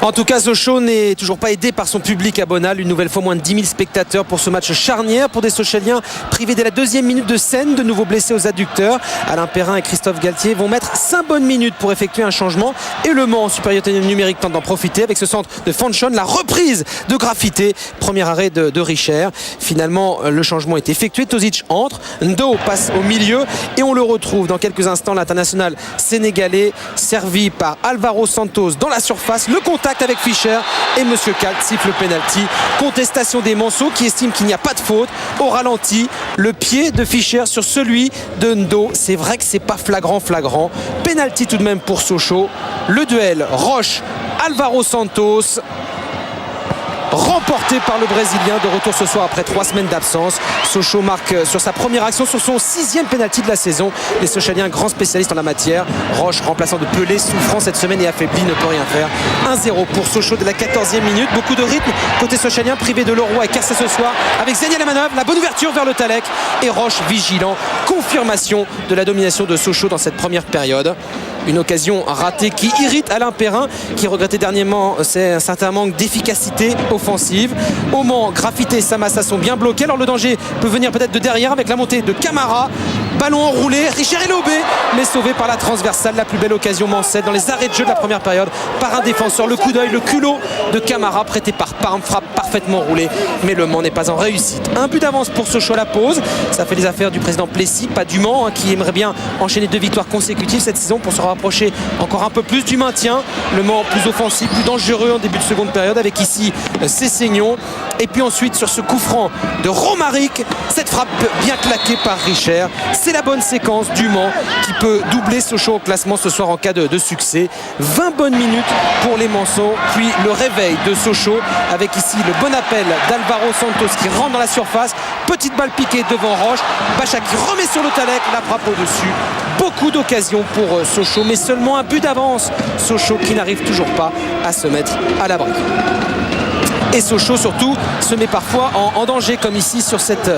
En tout cas, Sochaux n'est toujours pas aidé par son public à Bonal. Une nouvelle fois, moins de 10 000 spectateurs pour ce match charnière pour des Sochaliens privés dès la deuxième minute de scène, de nouveau blessés aux adducteurs. Alain Perrin et Christophe Galtier vont mettre 5 bonnes minutes pour effectuer un changement. Et Le Mans, en supériorité numérique, tente d'en profiter avec ce centre de Fanchon, la reprise de Graffité. Premier arrêt de Richer. Finalement, le changement est effectué. Tozic entre. Ndo passe au milieu. Et on le retrouve dans quelques instants, l'international sénégalais, servi par Alvaro Santos dans la surface. Le contact avec Fischer et Monsieur Kalt siffle le penalty. Contestation des Manceaux qui estiment qu'il n'y a pas de faute. Au ralenti, le pied de Fischer sur celui de Ndo. C'est vrai que c'est pas flagrant. Penalty tout de même pour Sochaux. Le duel Roche-Alvaro Santos, remporté par le Brésilien, de retour ce soir après 3 semaines d'absence. Sochaux marque sur sa première action, sur son 6e penalty de la saison. Les Sochaliens, grands spécialistes en la matière. Roche, remplaçant de Pelé, souffrant cette semaine et affaibli, ne peut rien faire. 1-0 pour Sochaux dès la 14e minute. Beaucoup de rythme côté Sochalien, privé de Leroy et Carcé ce soir. Avec Zeni à la manœuvre, la bonne ouverture vers le Talek. Et Roche vigilant. Confirmation de la domination de Sochaux dans cette première période. Une occasion ratée qui irrite Alain Perrin, qui regrettait dernièrement un certain manque d'efficacité offensive. Au Mans, Graffité et Samassa sont bien bloqués. Alors le danger peut venir peut-être de derrière avec la montée de Camara. Ballon enroulé, Richer est lobé, mais sauvé par la transversale. La plus belle occasion mancette dans les arrêts de jeu de la première période par un défenseur. Le coup d'œil, le culot de Camara prêté par Parme, frappe parfaitement roulée, mais Le Mans n'est pas en réussite. Un but d'avance pour Sochaux à la pause. Ça fait les affaires du président Plessis, pas du Mans, qui aimerait bien enchaîner 2 victoires consécutives cette saison pour se rapprocher encore un peu plus du maintien. Le Mans plus offensif, plus dangereux en début de seconde période avec ici Cessignon. Et puis ensuite sur ce coup franc de Romaric, cette frappe bien claquée par Richer. C'est la bonne séquence du Mans qui peut doubler Sochaux au classement ce soir en cas de succès. 20 bonnes minutes pour les Manceaux, puis le réveil de Sochaux avec ici le bon appel d'Alvaro Santos qui rentre dans la surface. Petite balle piquée devant Roche. Bacha qui remet sur le Talek, la frappe au-dessus. Beaucoup d'occasions pour Sochaux, mais seulement un but d'avance. Sochaux qui n'arrive toujours pas à se mettre à l'abri. Et Sochaux surtout se met parfois en danger, comme ici sur cette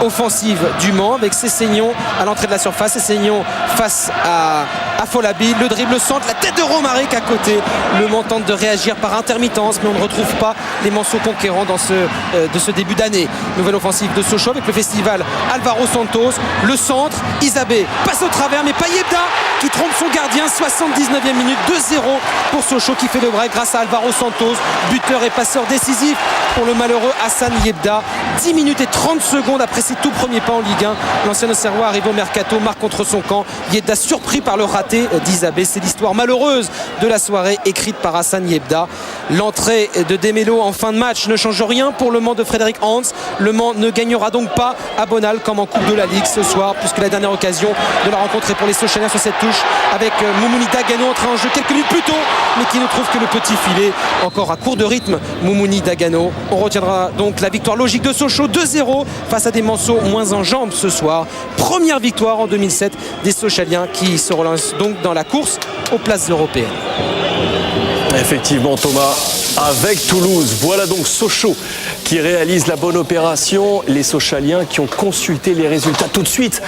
offensive du Mans avec Cessignon à l'entrée de la surface. Cessignon face à Afolabi, le dribble, le centre, la tête de Romaric à côté. Le Mans tente de réagir par intermittence, mais on ne retrouve pas les Manceaux conquérants de ce début d'année. Nouvelle offensive de Sochaux avec le festival Alvaro Santos. Le centre, Isabé passe au travers, mais pas Yebda qui trompe son gardien. 79e minute, 2-0 pour Sochaux qui fait le break grâce à Alvaro Santos, buteur et passeur décisif pour le malheureux Hassan Yebda. 10 minutes et 30 secondes après ses tout premiers pas en Ligue 1. L'ancien Auxerrois arrive au mercato, marque contre son camp. Yebda surpris par le raté d'Isabé. C'est l'histoire malheureuse de la soirée écrite par Hassan Yebda. L'entrée de Demelo en fin de match ne change rien pour le Mans de Frédéric Hans. Le Mans ne gagnera donc pas à Bonal comme en Coupe de la Ligue ce soir, puisque la dernière occasion de la rencontre est pour les Sochaliens sur cette touche avec Moumouni Dagano entré en jeu quelques minutes plus tôt, mais qui ne trouve que le petit filet. Encore à court de rythme, Moumouni Dagano. On retiendra donc la victoire logique de Sochaux 2-0 face à des Manceaux moins en jambes ce soir. Première victoire en 2007 des Sochaliens qui se relancent donc dans la course aux places européennes. Effectivement Thomas, avec Toulouse, voilà donc Sochaux qui réalise la bonne opération. Les Sochaliens qui ont consulté les résultats tout de suite.